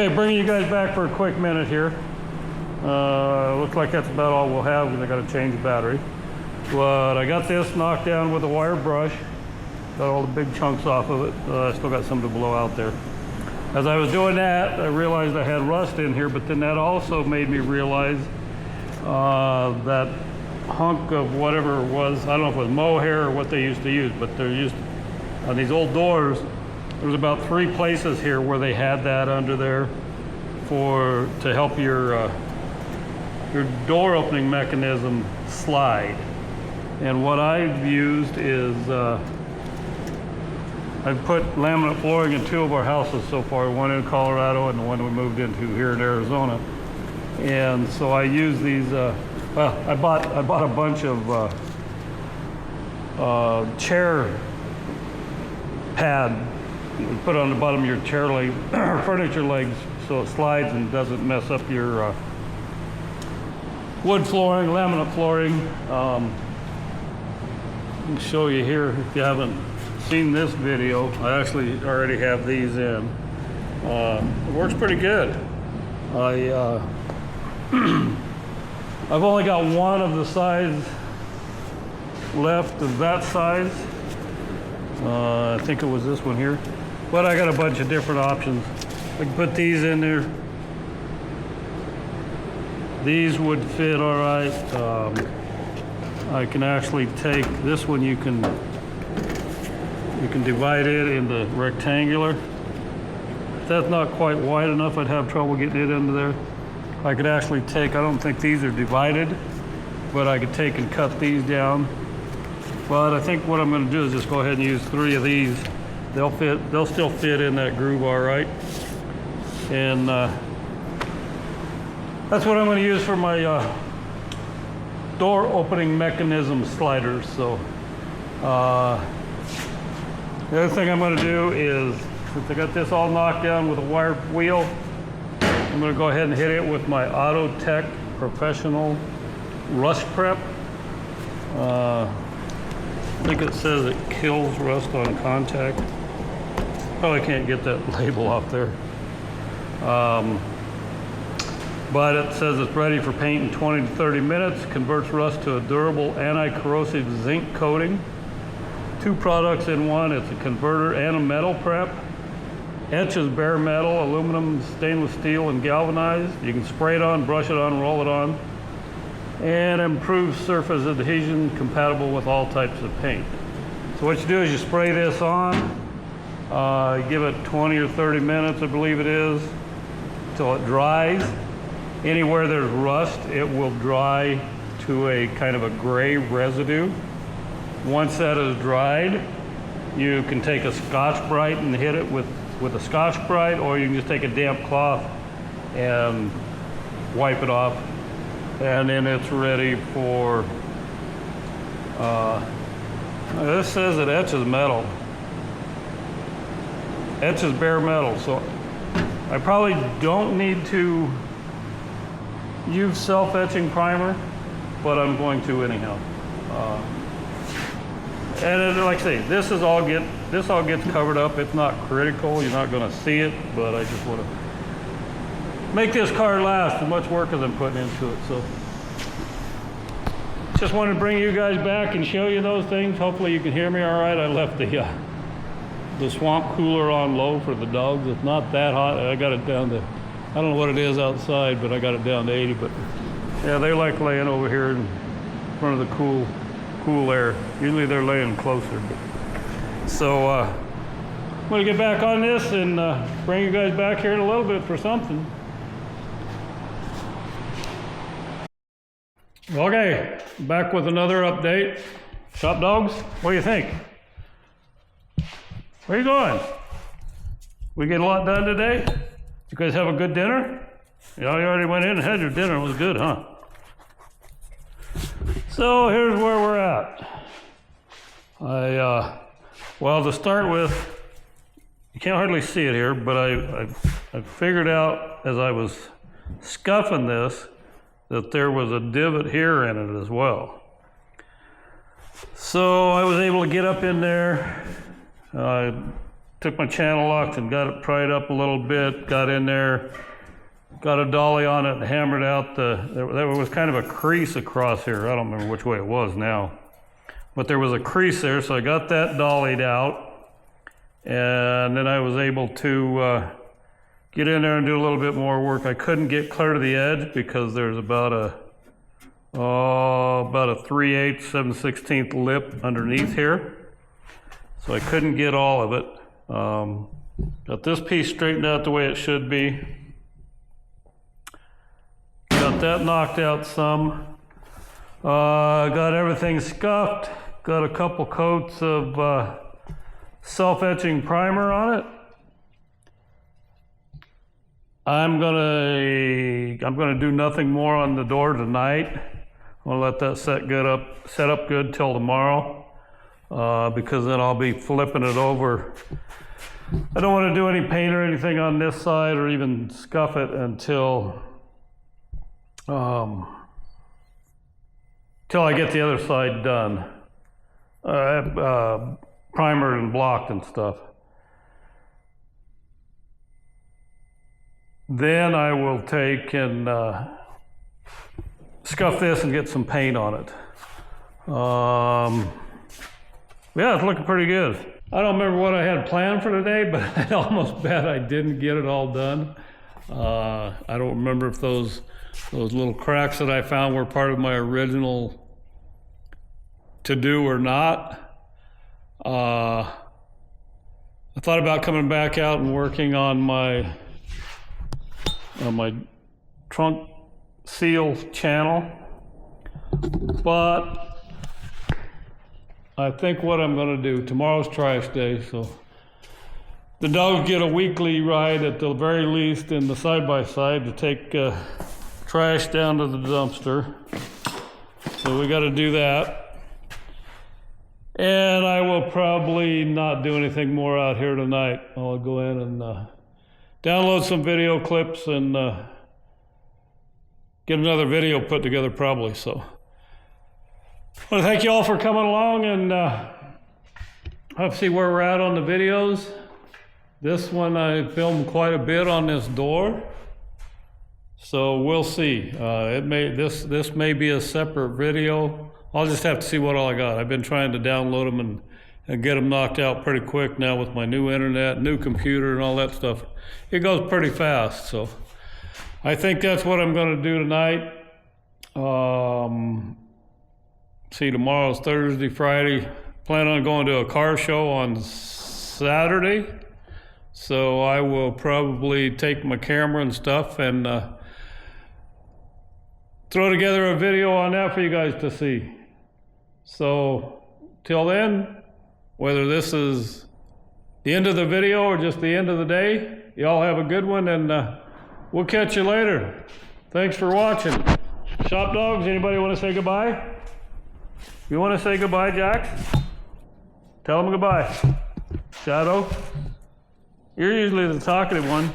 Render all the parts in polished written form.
Okay, bringing you guys back for a quick minute here. Looks like that's about all we'll have because I got to change the battery. But I got this knocked down with a wire brush. Got all the big chunks off of it. I still got some to blow out there. As I was doing that, I realized I had rust in here, but then that also made me realize that hunk of whatever it was, I don't know if it was mohair or what they used to use, but they're used on these old doors. There was about 3 places here where they had that under there to help your door opening mechanism slide. And what I've used is I've put laminate flooring in 2 of our houses so far, one in Colorado and the one we moved into here in Arizona. And so I use these, well, I bought a bunch of chair pad you put on the bottom of your chair leg, or furniture legs, so it slides and doesn't mess up your wood flooring, laminate flooring. Let me show you here if you haven't seen this video. I actually already have these in. It works pretty good. I've only got one of the size left of that size. I think it was this one here, but I got a bunch of different options. I can put these in there. These would fit all right. I can actually take this one. You can divide it into rectangular. If that's not quite wide enough, I'd have trouble getting it into there. I could actually take, I don't think these are divided, but I could take and cut these down. But I think what I'm going to do is just go ahead and use 3 of these. They'll still fit in that groove all right. And that's what I'm going to use for my door opening mechanism sliders. So the other thing I'm going to do is, since I got this all knocked down with a wire wheel, I'm going to go ahead and hit it with my Auto-Tech Professional Rust Prep. I think it says it kills rust on contact. Probably can't get that label off there. But it says it's ready for paint in 20 to 30 minutes, converts rust to a durable anti-corrosive zinc coating. 2 products in one. It's a converter and a metal prep. Etches bare metal, aluminum, stainless steel, and galvanized. You can spray it on, brush it on, roll it on. And improves surface adhesion, compatible with all types of paint. So what you do is you spray this on, give it 20 or 30 minutes, I believe it is, till it dries. Anywhere there's rust, it will dry to a kind of a gray residue. Once that is dried, you can take a Scotch-Brite and hit it with a Scotch-Brite, or you can just take a damp cloth and wipe it off. And then it's ready for, this says it etches metal. Etches bare metal, so I probably don't need to use self-etching primer, but I'm going to anyhow. And like I say, this all gets covered up. It's not critical, you're not gonna see it, but I just wanna make this car last as much work as I'm putting into it. So just wanted to bring you guys back and show you those things. Hopefully you can hear me all right. I left the swamp cooler on low for the dogs. It's not that hot. I got it down to, I don't know what it is outside, but I got it down to 80. But yeah, they like laying over here in front of the cool air. Usually they're laying closer. So I'm gonna get back on this and bring you guys back here in a little bit for something. Okay, back with another update. Shop dogs, what do you think? Where are you going? We get a lot done today? You guys have a good dinner? Yeah, you already went in and had your dinner. It was good, huh? So here's where we're at. Well, to start with, you can't hardly see it here, but I figured out as I was scuffing this that there was a divot here in it as well. So I was able to get up in there, took my channel locks and got it pried up a little bit, got in there, got a dolly on it and hammered out there was kind of a crease across here. I don't remember which way it was now, but there was a crease there, so I got that dollied out, and then I was able to get in there and do a little bit more work. I couldn't get clear to the edge because there's about a 3/8, 7/16 lip underneath here. So I couldn't get all of it. Got this piece straightened out the way it should be. Got that knocked out some. Got everything scuffed. Got a couple coats of self-etching primer on it. I'm gonna do nothing more on the door tonight. I'm gonna let that set up good till tomorrow, because then I'll be flipping it over. I don't want to do any paint or anything on this side or even scuff it until I get the other side done, primered and blocked and stuff. Then I will take and scuff this and get some paint on it. Yeah, it's looking pretty good. I don't remember what I had planned for today, but I almost bet I didn't get it all done. I don't remember if those little cracks that I found were part of my original to-do or not. I thought about coming back out and working on my trunk seal channel, but I think what I'm going to do, tomorrow's trash day, so the dogs get a weekly ride at the very least in the side-by-side to take trash down to the dumpster. So we got to do that. And I will probably not do anything more out here tonight. I'll go in and download some video clips and get another video put together probably. So I want to thank you all for coming along, and let's see where we're at on the videos. This one I filmed quite a bit on this door, so we'll see. This may be a separate video. I'll just have to see what all I got. I've been trying to download them and get them knocked out pretty quick now with my new internet, new computer, and all that stuff. It goes pretty fast, so I think that's what I'm going to do tonight. See, tomorrow's Thursday, Friday. Plan on going to a car show on Saturday, so I will probably take my camera and stuff and throw together a video on that for you guys to see. So till then, whether this is the end of the video or just the end of the day, y'all have a good one, and we'll catch you later. Thanks for watching. Shop dogs, anybody want to say goodbye? You want to say goodbye, Jack? Tell them goodbye. Shadow, you're usually the talkative one.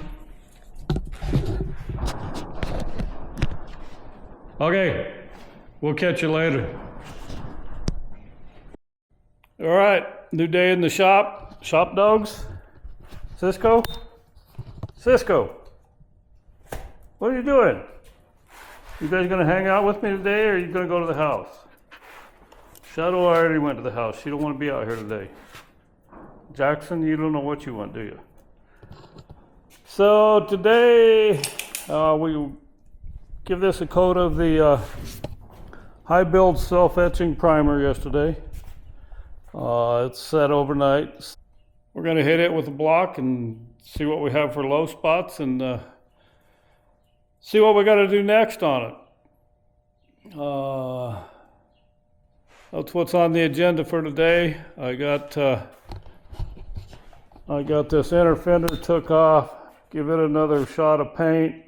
Okay, we'll catch you later. All right, new day in the shop. Shop dogs. Cisco? Cisco, what are you doing? You guys gonna hang out with me today, or are you gonna go to the house? Shadow already went to the house. She don't want to be out here today. Jackson, you don't know what you want, do you? So today, we give this a coat of the high build self-etching primer yesterday. It's set overnight. We're going to hit it with a block and see what we have for low spots, and see what we got to do next on it. That's what's on the agenda for today. I got this inner fender took off. Give it another shot of paint.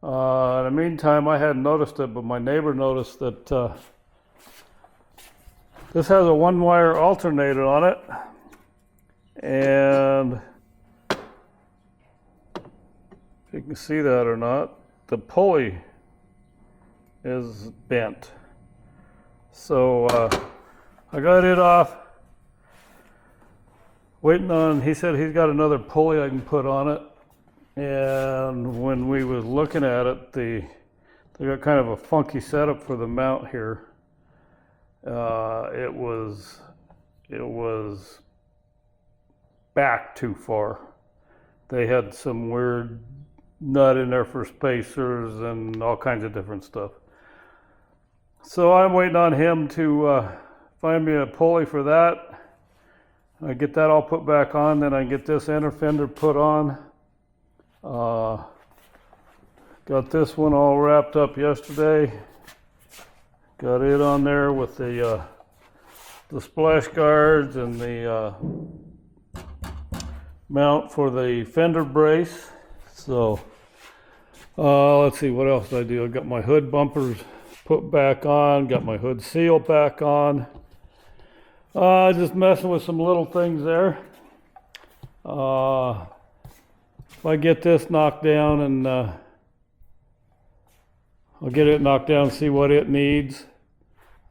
In the meantime, I hadn't noticed it, but my neighbor noticed that this has a one-wire alternator on it, and if you can see that or not, the pulley is bent. So I got it off waiting on, he said he's got another pulley I can put on it. And when we was looking at it, they got kind of a funky setup for the mount here. It was back too far. They had some weird nut in there for spacers and all kinds of different stuff. So I'm waiting on him to find me a pulley for that. I get that all put back on, then I get this inner fender put on. Got this one all wrapped up yesterday. Got it on there with the splash guards and the mount for the fender brace. So let's see, what else did I do? I got my hood bumpers put back on, got my hood seal back on. Just messing with some little things there. If I get this knocked down, and I'll get it knocked down, see what it needs.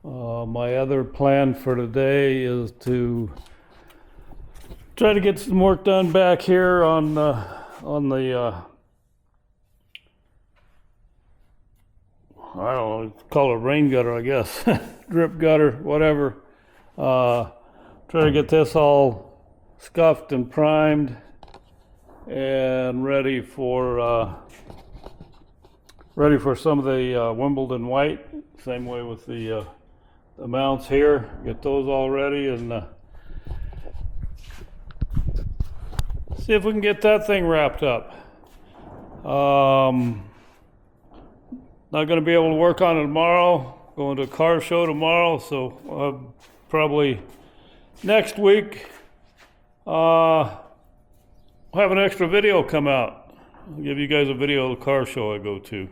My other plan for today is to try to get some work done back here on the I don't know, call it rain gutter, I guess, drip gutter, whatever. Try to get this all scuffed and primed and ready for some of the Wimbledon white. Same way with the mounts here. Get those all ready and see if we can get that thing wrapped up. Not going to be able to work on it tomorrow. Going to a car show tomorrow, so probably next week I'll have an extra video come out. I'll give you guys a video of the car show I go to.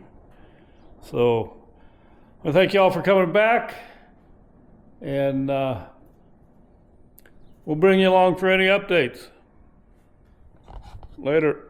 So I thank you all for coming back, and we'll bring you along for any updates. Later.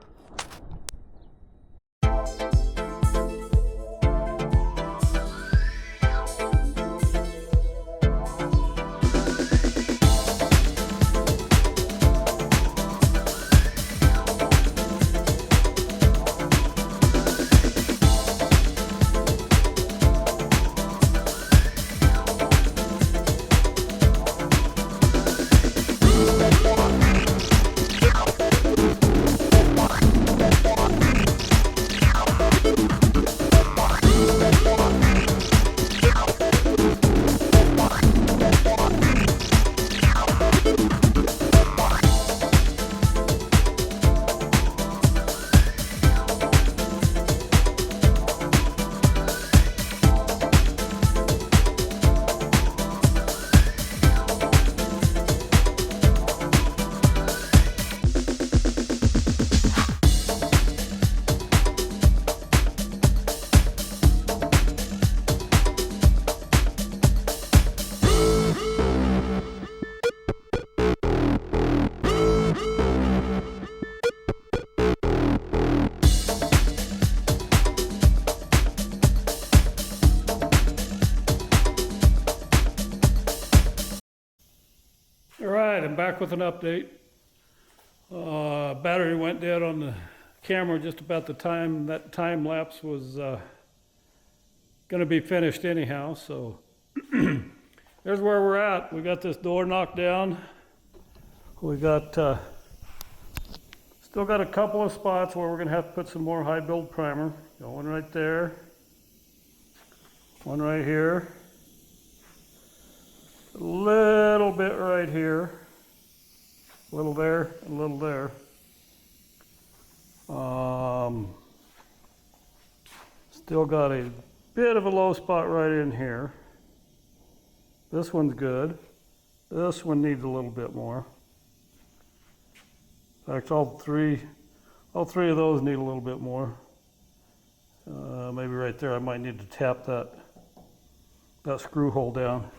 Alright, I'm back with an update. Battery went dead on the camera just about the time that time lapse was going to be finished anyhow, so there's where we're at. We got this door knocked down. We got still got a couple of spots where we're going to have to put some more high build primer. Got one right there, one right here, a little bit right here, a little there, and a little there. Still got a bit of a low spot right in here. This one's good. This one needs a little bit more. In fact, all three of those need a little bit more. Maybe right there I might need to tap that screw hole down.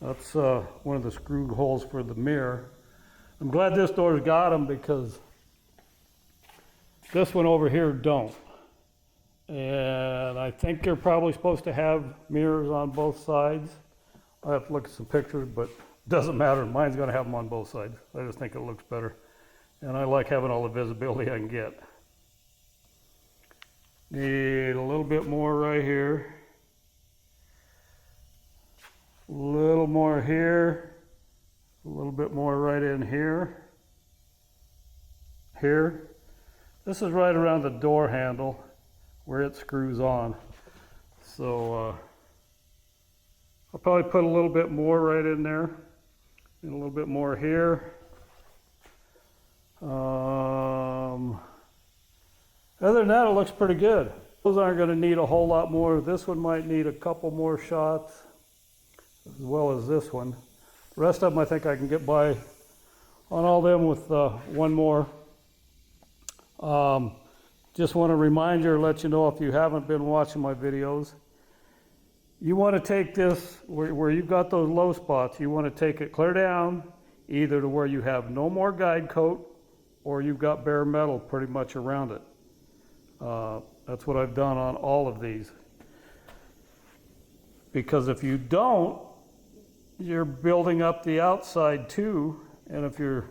That's one of the screw holes for the mirror. I'm glad this door's got them because this one over here don't. And I think they're probably supposed to have mirrors on both sides. I have to look at some pictures, but Doesn't matter, mine's gonna have them on both sides. I just think it looks better. And I like having all the visibility I can get. Need a little bit more right here. A little more here. A little bit more right in here. Here. This is right around the door handle where it screws on. So I'll probably put a little bit more right in there. And a little bit more here. Other than that, it looks pretty good. Those aren't going to need a whole lot more. This one might need a couple more shots, as well as this one. The rest of them I think I can get by on all them with one more. Just want to remind you or let you know, if you haven't been watching my videos, you want to take this where you've got those low spots, you want to take it clear down either to where you have no more guide coat or you've got bare metal pretty much around it. That's what I've done on all of these. Because if you don't, you're building up the outside too, and if you're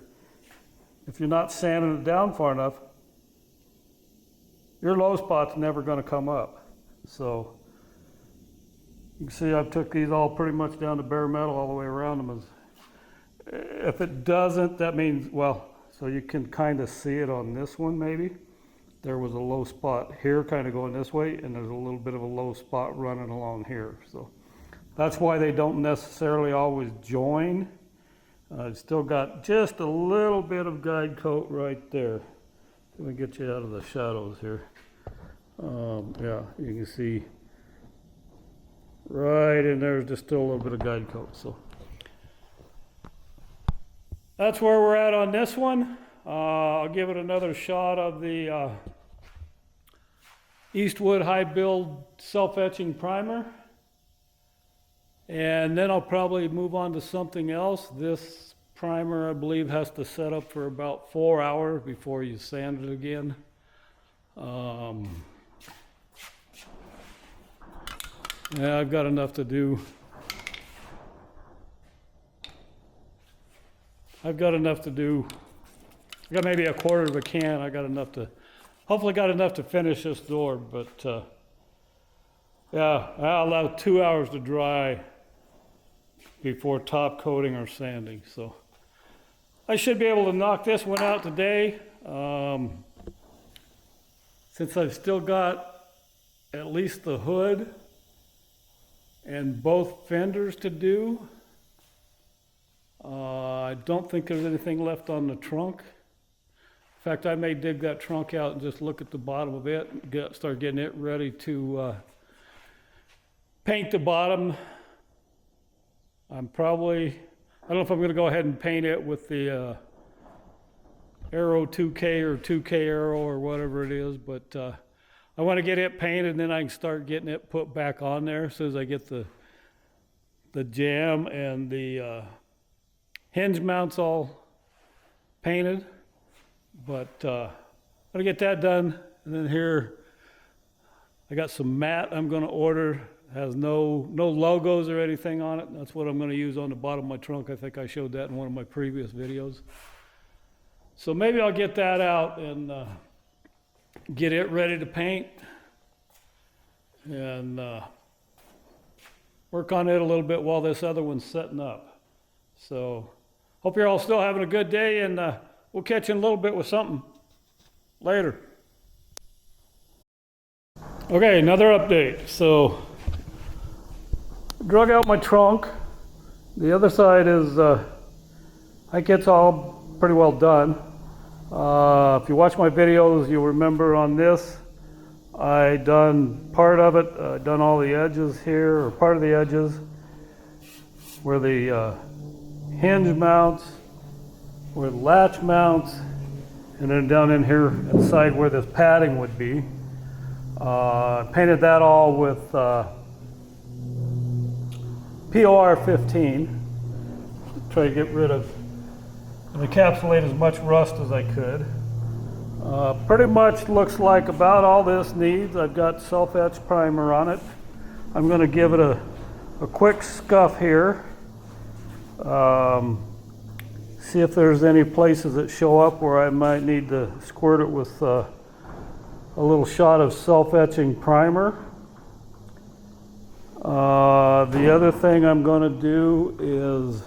not sanding it down far enough, your low spot's never going to come up. So you can see I've took these all pretty much down to bare metal all the way around them. If it doesn't, that means, well, so you can kind of see it on this one maybe. There was a low spot here kind of going this way, and there's a little bit of a low spot running along here. So that's why they don't necessarily always join. I've still got just a little bit of guide coat right there. Let me get you out of the shadows here. Yeah, you can see right in there, just still a little bit of guide coat. So that's where we're at on this one. I'll give it another shot of the Eastwood High Build Self-Etching Primer. And then I'll probably move on to something else. This primer, I believe, has to set up for about 4 hours before you sand it again. Yeah, I've got enough to do. I got maybe a quarter of a can. I got enough to, hopefully got enough to finish this door, but yeah, I'll allow 2 hours to dry before top coating or sanding. So I should be able to knock this one out today. Since I've still got at least the hood and both fenders to do, I don't think there's anything left on the trunk. In fact, I may dig that trunk out and just look at the bottom of it and start getting it ready to paint the bottom. I don't know if I'm going to go ahead and paint it with the Aero 2K or 2K Aero or whatever it is, but I want to get it painted, and then I can start getting it put back on there as soon as I get the jamb and the hinge mounts all painted. But I'm gonna get that done, and then here I got some mat I'm gonna order. Has no logos or anything on it. That's what I'm gonna use on the bottom of my trunk. I think I showed that in one of my previous videos. So maybe I'll get that out and get it ready to paint and work on it a little bit while this other one's setting up. So hope you're all still having a good day, and we'll catch you in a little bit with something later. Okay, another update. So drug out my trunk. The other side is, I think it's all pretty well done. If you watch my videos, you'll remember on this, I done part of it, done all the edges here, or part of the edges, where the hinge mounts, where the latch mounts, and then down in here inside where this padding would be. Painted that all with POR 15. Try to get rid of and encapsulate as much rust as I could. Pretty much looks like about all this needs. I've got self-etch primer on it. I'm going to give it a quick scuff here See if there's any places that show up where I might need to squirt it with a little shot of self-etching primer. The other thing I'm going to do is,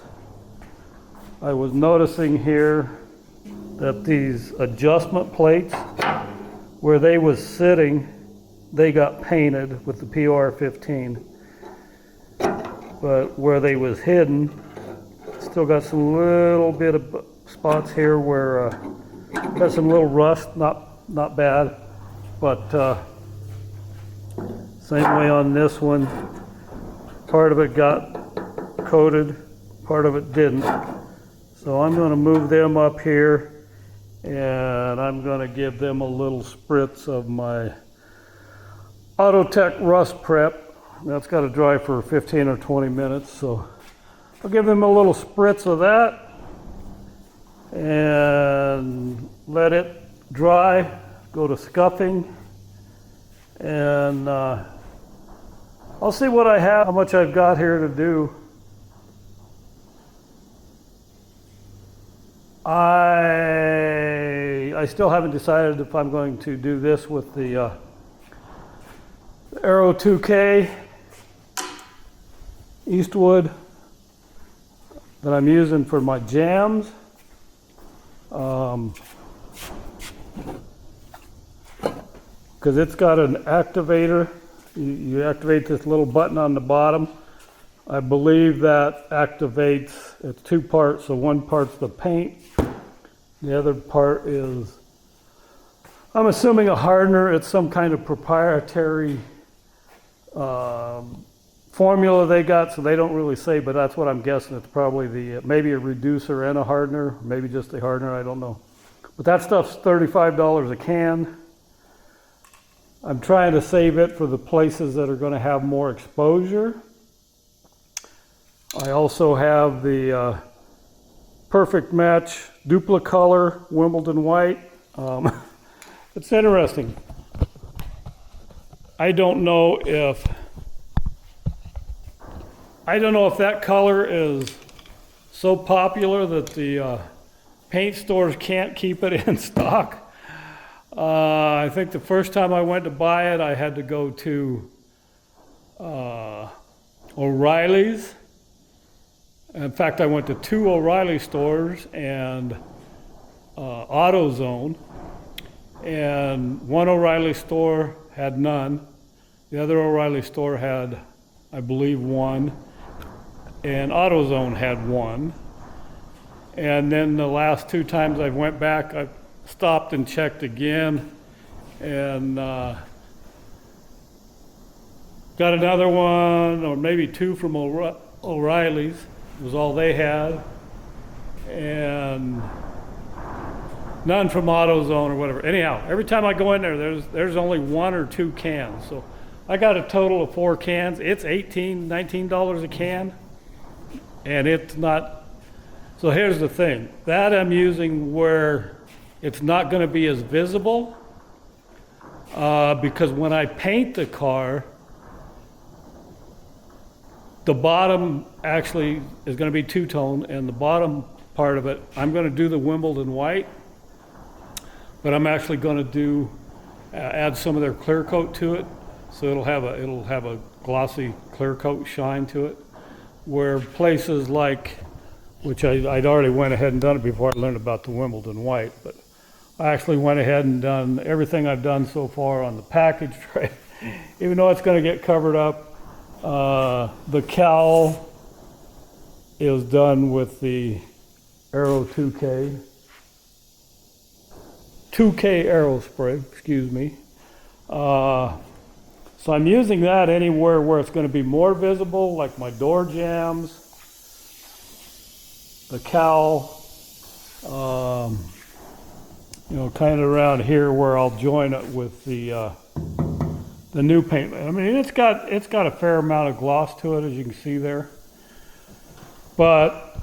I was noticing here that these adjustment plates, where they was sitting, they got painted with the PR15. But where they was hidden, still got some little bit of spots here where got some little rust, not bad, but same way on this one. Part of it got coated, part of it didn't. So I'm going to move them up here, and I'm going to give them a little spritz of my Autotech Rust Prep. That's got to dry for 15 or 20 minutes, so I'll give them a little spritz of that and let it dry, go to scuffing, and I'll see what I have, how much I've got here to do. I still haven't decided if I'm going to do this with the Aero 2K Eastwood that I'm using for my jams. Because it's got an activator. You activate this little button on the bottom. I believe that activates, it's two parts, so one part's the paint, the other part is, I'm assuming a hardener. It's some kind of proprietary formula they got, so they don't really say, but that's what I'm guessing. It's probably maybe a reducer and a hardener, maybe just a hardener, I don't know. But that stuff's $35 a can. I'm trying to save it for the places that are going to have more exposure. I also have the Perfect Match Duplicolor Wimbledon White. It's interesting. I don't know if that color is so popular that the paint stores can't keep it in stock. I think the first time I went to buy it, I had to go to O'Reilly's. In fact, I went to 2 O'Reilly stores and AutoZone. And one O'Reilly store had none. The other O'Reilly store had, I believe, one. And AutoZone had one. And then the last 2 times I went back, I stopped and checked again, and got another one, or maybe 2 from O'Reilly's, was all they had, and none from AutoZone or whatever. Anyhow, every time I go in there, there's only 1 or 2 cans. So I got a total of 4 cans. It's $18, $19 a can, and it's not. So here's the thing, that I'm using where it's not going to be as visible, because when I paint the car, the bottom actually is going to be two-tone, and the bottom part of it, I'm going to do the Wimbledon white, but I'm actually going to do add some of their clear coat to it, so it'll have a glossy clear coat shine to it. Where places like, which I'd already went ahead and done it before I learned about the Wimbledon white, but I actually went ahead and done everything I've done so far on the package tray, even though it's going to get covered up. The cowl is done with the Aero 2K Aero Spray, excuse me. So I'm using that anywhere where it's going to be more visible, like my door jambs, the cowl, kind of around here where I'll join it with the new paint. I mean, it's got a fair amount of gloss to it, as you can see there. But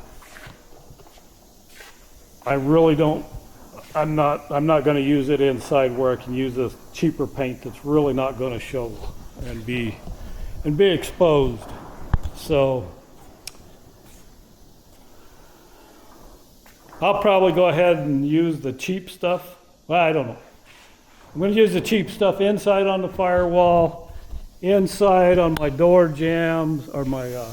I really don't. I'm not going to use it inside where I can use this cheaper paint that's really not going to show and be exposed. So I'll probably go ahead and use the cheap stuff. Well, I don't know. I'm going to use the cheap stuff inside on the firewall, inside on my door jambs, or my the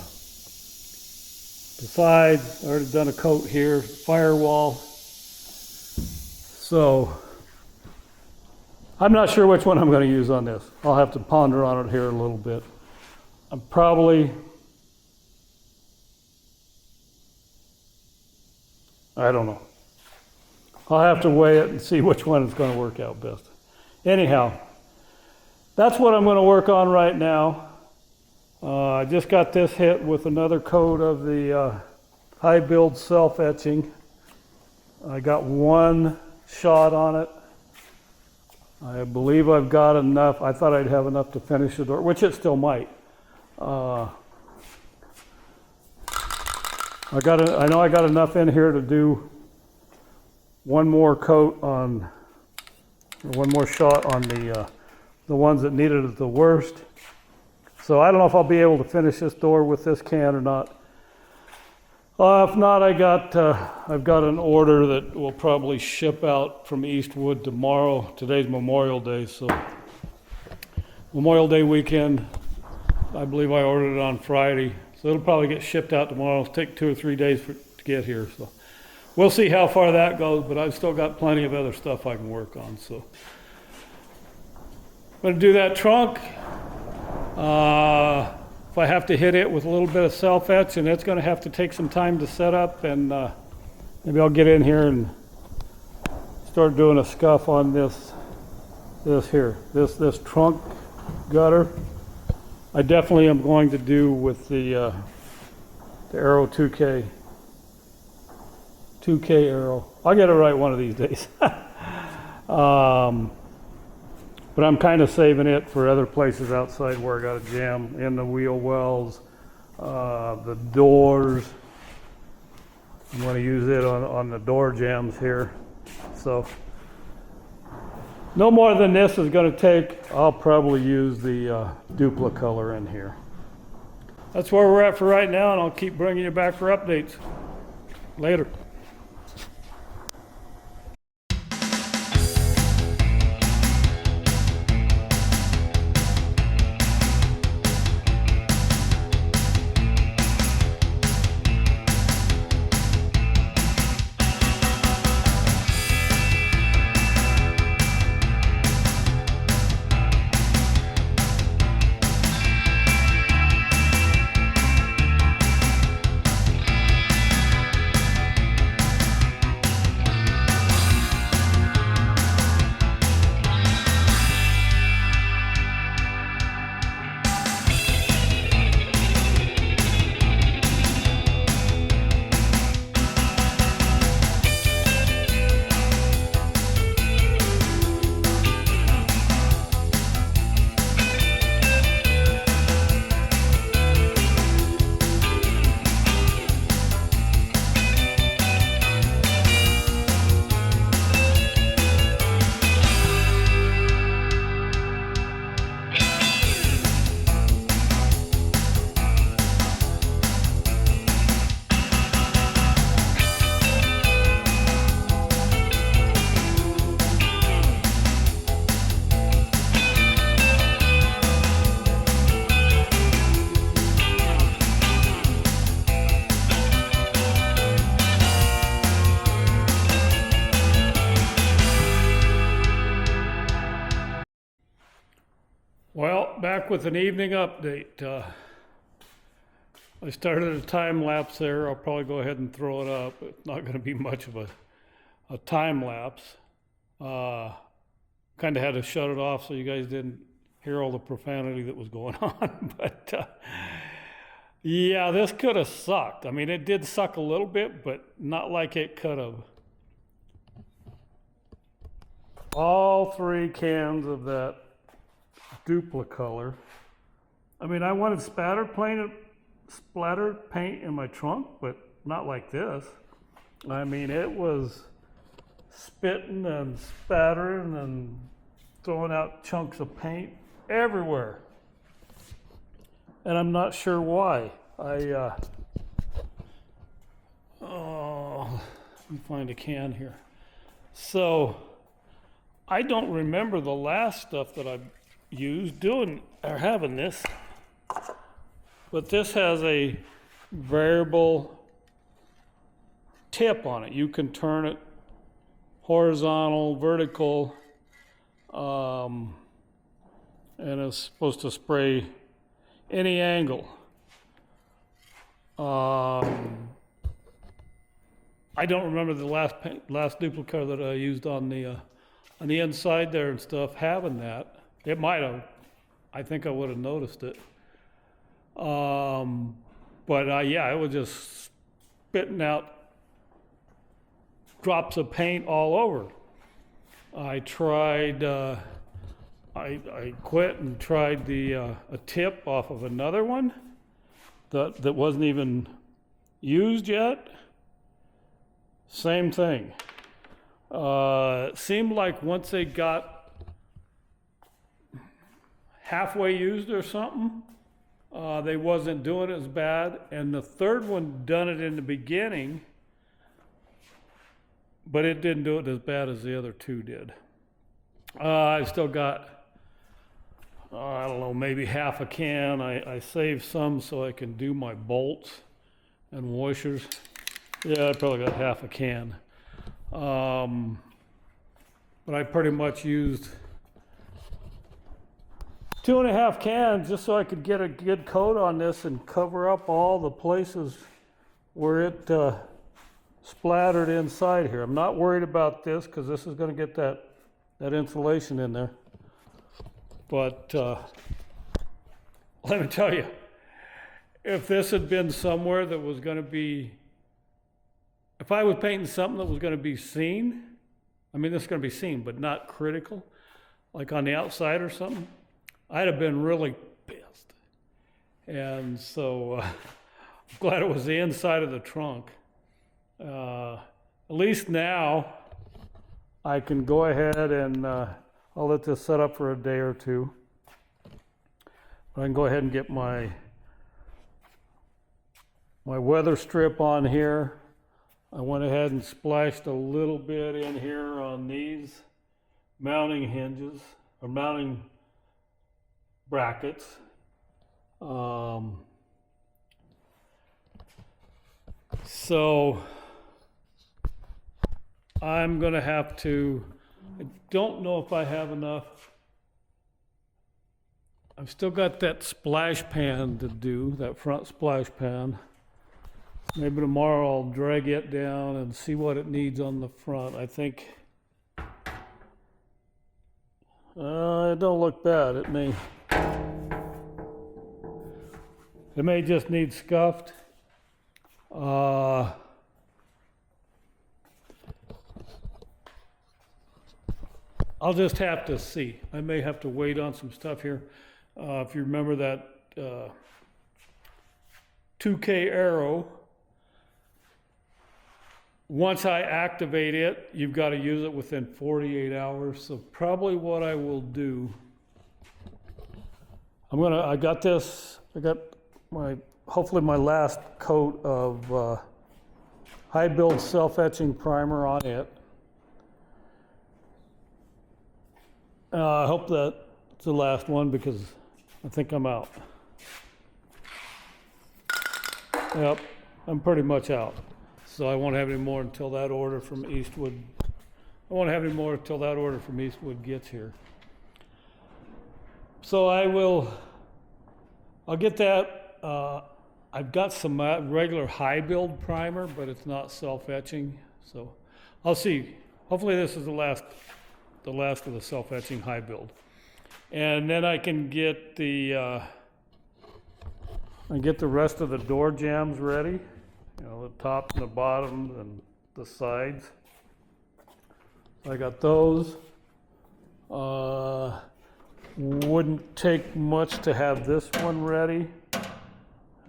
sides. I already done a coat here, firewall. So I'm not sure which one I'm going to use on this. I'll have to ponder on it here a little bit. I'm probably, I don't know. I'll have to weigh it and see which one is going to work out best. Anyhow, that's what I'm going to work on right now. I just got this hit with another coat of the high build self-etching. I got one shot on it. I believe I've got enough. I thought I'd have enough to finish the door, which it still might. I know I got enough in here to do one more coat on, or one more shot on the ones that needed it the worst. So I don't know if I'll be able to finish this door with this can or not. If not, I've got an order that will probably ship out from Eastwood tomorrow. Today's Memorial Day, so Memorial Day weekend. I believe I ordered it on Friday, so it'll probably get shipped out tomorrow. It'll take 2 or 3 days to get here, so we'll see how far that goes. But I've still got plenty of other stuff I can work on. So I'm going to do that trunk. If I have to hit it with a little bit of self-etch, and it's going to have to take some time to set up, and maybe I'll get in here and start doing a scuff on this trunk gutter. I definitely am going to do with the Arrow 2K Arrow. I'll get it right one of these days. But I'm kind of saving it for other places outside where I got a jam in the wheel wells, the doors. I'm going to use it on the door jambs here. So no more than this is going to take. I'll probably use the Dupla color in here. That's where we're at for right now, and I'll keep bringing you back for updates later. Well, back with an evening update. I started a time lapse there. I'll probably go ahead and throw it up. It's not going to be much of a time lapse. Kind of had to shut it off so you guys didn't hear all the profanity that was going on. But yeah, this could have sucked. I mean, it did suck a little bit, but not like it could have. All 3 cans of that Dupla color. I mean, I wanted splatter paint in my trunk, but not like this. I mean, it was spitting and spattering and throwing out chunks of paint everywhere. And I'm not sure why. Let me find a can here. So I don't remember the last stuff that I used doing or having this, but this has a variable tip on it. You can turn it horizontal, vertical, and it's supposed to spray any angle. I don't remember the last duplicate that I used on the inside there and stuff having that. It might have. I think I would have noticed it. But yeah, it was just spitting out drops of paint all over. I tried. I quit and tried a tip off of another one that wasn't even used yet. Same thing. It seemed like once they got halfway used or something, they wasn't doing it as bad. And the third one done it in the beginning, but it didn't do it as bad as the other two did. I still got, I don't know, maybe half a can. I saved some so I can do my bolts and washers. Yeah, I probably got half a can. But I pretty much used 2.5 cans just so I could get a good coat on this and cover up all the places where it splattered inside here. I'm not worried about this because this is going to get that insulation in there. But let me tell you, if this had been somewhere that was going to be, if I was painting something that was going to be seen, I mean, this is going to be seen, but not critical, like on the outside or something, I'd have been really pissed. And so I'm glad it was the inside of the trunk. At least now I can go ahead and I'll let this set up for a day or two. I can go ahead and get my weather strip on here. I went ahead and splashed a little bit in here on these mounting hinges or mounting brackets. So I'm going to have to, I don't know if I have enough. I've still got that splash pan to do, that front splash pan. Maybe tomorrow I'll drag it down and see what it needs on the front. I think it don't look bad. It may just need scuffed. I'll just have to see. I may have to wait on some stuff here. If you remember that 2K arrow, once I activate it, you've got to use it within 48 hours. So probably what I will do, I got hopefully my last coat of high build self-etching primer on it. I hope that's the last one because I think I'm out. Yep, I'm pretty much out. So I won't have any more until that order from Eastwood. I won't have any more until that order from Eastwood gets here. So I'll get that. I've got some regular high build primer, but it's not self-etching. So I'll see. Hopefully this is the last of the self-etching high build. And then I can get the rest of the door jambs ready. You know, the top and the bottom and the sides. I got those. Wouldn't take much to have this one ready.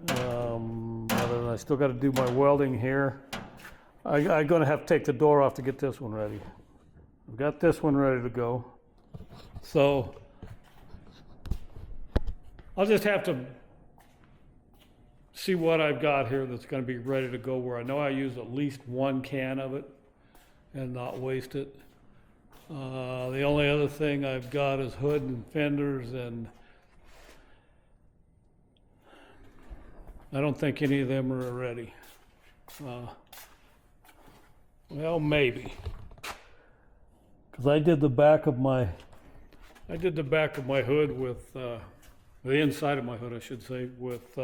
Other than I still got to do my welding here. I'm going to have to take the door off to get this one ready. I've got this one ready to go. So I'll just have to see what I've got here that's going to be ready to go, where I know I use at least one can of it and not waste it. The only other thing I've got is hood and fenders, and I don't think any of them are ready. Well, maybe, because I did the back of my hood with the inside of my hood, I should say, with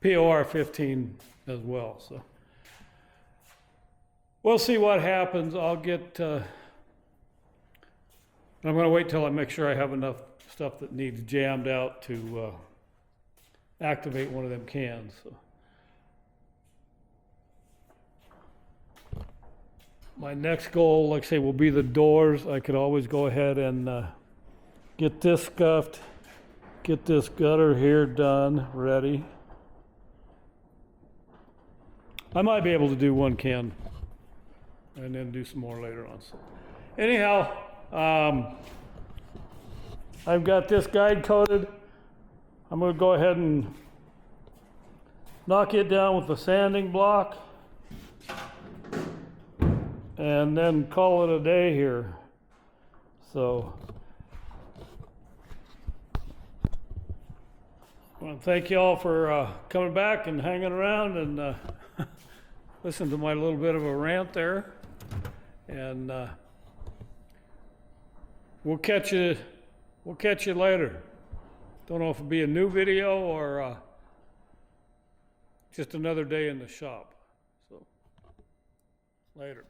POR 15 as well. So we'll see what happens. I'm going to wait till I make sure I have enough stuff that needs jammed out to activate one of them cans. So my next goal, like I say, will be the doors. I could always go ahead and get this scuffed, get this gutter here done, ready. I might be able to do one can and then do some more later on. So anyhow, I've got this guide coated. I'm going to go ahead and knock it down with the sanding block and then call it a day here. So I want to thank you all for coming back and hanging around and listen to my little bit of a rant there. And we'll catch you later. Don't know if it'll be a new video or just another day in the shop. So later.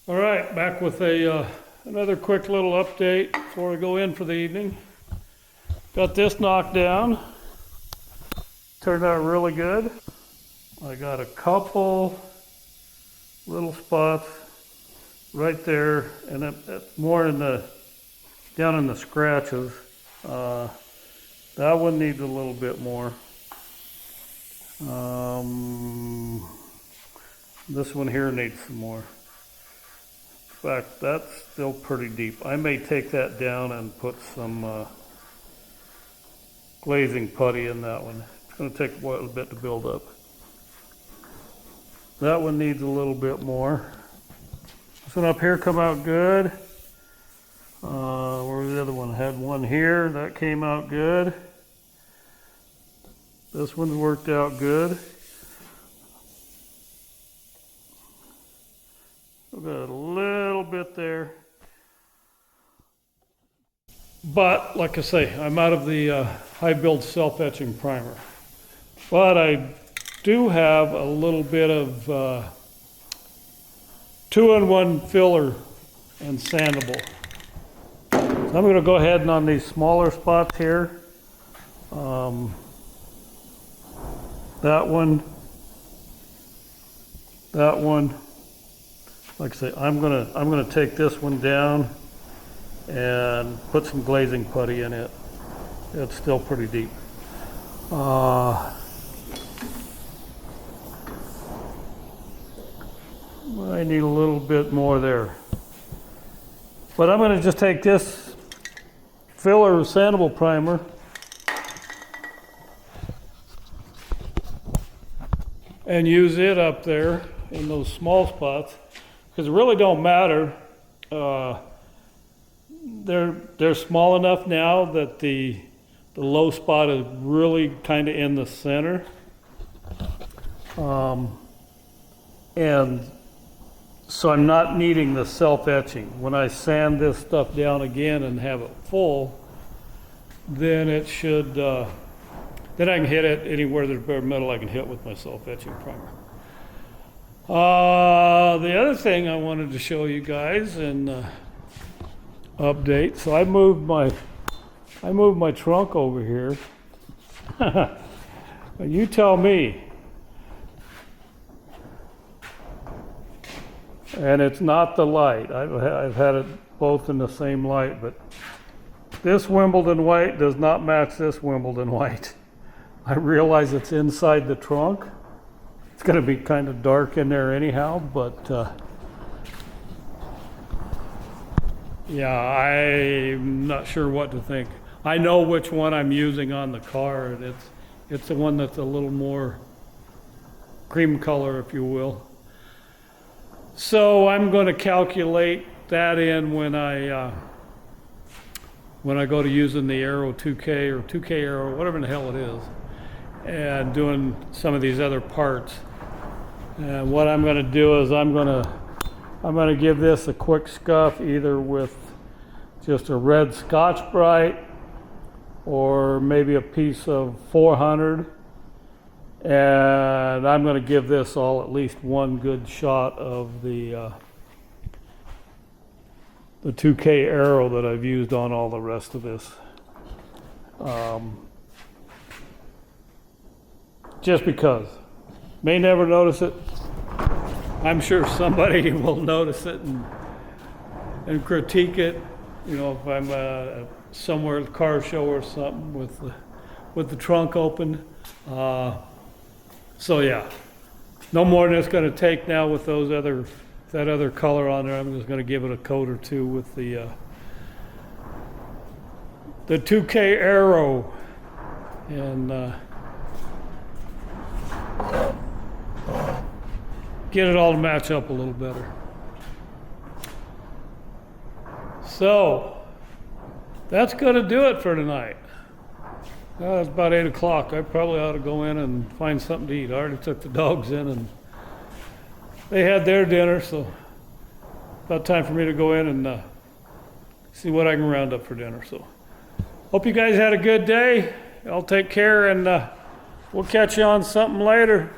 All right, back with another quick little update before we go in for the evening. Got this knocked down. Turned out really good. I got a couple little spots right there, and it's more down in the scratches. That one needs a little bit more. This one here needs some more. In fact, that's still pretty deep. I may take that down and put some glazing putty in that one. It's going to take a little bit to build up. That one needs a little bit more. This one up here come out good. Where's the other one? I had one here. That came out good. This one's worked out good. We've got a little bit there. But, like I say, I'm out of the high build self-etching primer. But I do have a little bit of 2-in-1 filler and sandable. So I'm going to go ahead and on these smaller spots here, that one, like I say, I'm gonna take this one down and put some glazing putty in it. It's still pretty deep. I need a little bit more there. But I'm gonna just take this filler sandable primer and use it up there in those small spots, because it really don't matter. They're small enough now that the low spot is really kind of in the center, and so I'm not needing the self-etching. When I sand this stuff down again and have it full, then it should then I can hit it anywhere there's bare metal. I can hit with my self-etching primer. The other thing I wanted to show you guys, and update. So I moved my trunk over here. You tell me. And it's not the light. I've had it both in the same light, but this Wimbledon white does not match this Wimbledon white. I realize it's inside the trunk. It's going to be kind of dark in there anyhow, but yeah, I'm not sure what to think. I know which one I'm using on the car, and it's the one that's a little more cream color, if you will. So I'm going to calculate that in when I go to using the Aero 2K or 2K Aero, whatever the hell it is, and doing some of these other parts. And what I'm going to do is I'm going to give this a quick scuff, either with just a red Scotch-Brite or maybe a piece of 400. And I'm going to give this all at least one good shot of the 2K Aero that I've used on all the rest of this. Just because. May never notice it. I'm sure somebody will notice it and critique it. You know, if I'm somewhere at a car show or something with the trunk open. So yeah, no more than it's going to take now with that other color on there. I'm just going to give it a coat or two with the 2K Aero, and get it all to match up a little better. So that's going to do it for tonight. It's about 8 o'clock. I probably ought to go in and find something to eat. I already took the dogs in and they had their dinner, so about time for me to go in and see what I can round up for dinner. So hope you guys had a good day. Y'all take care, and we'll catch you on something later.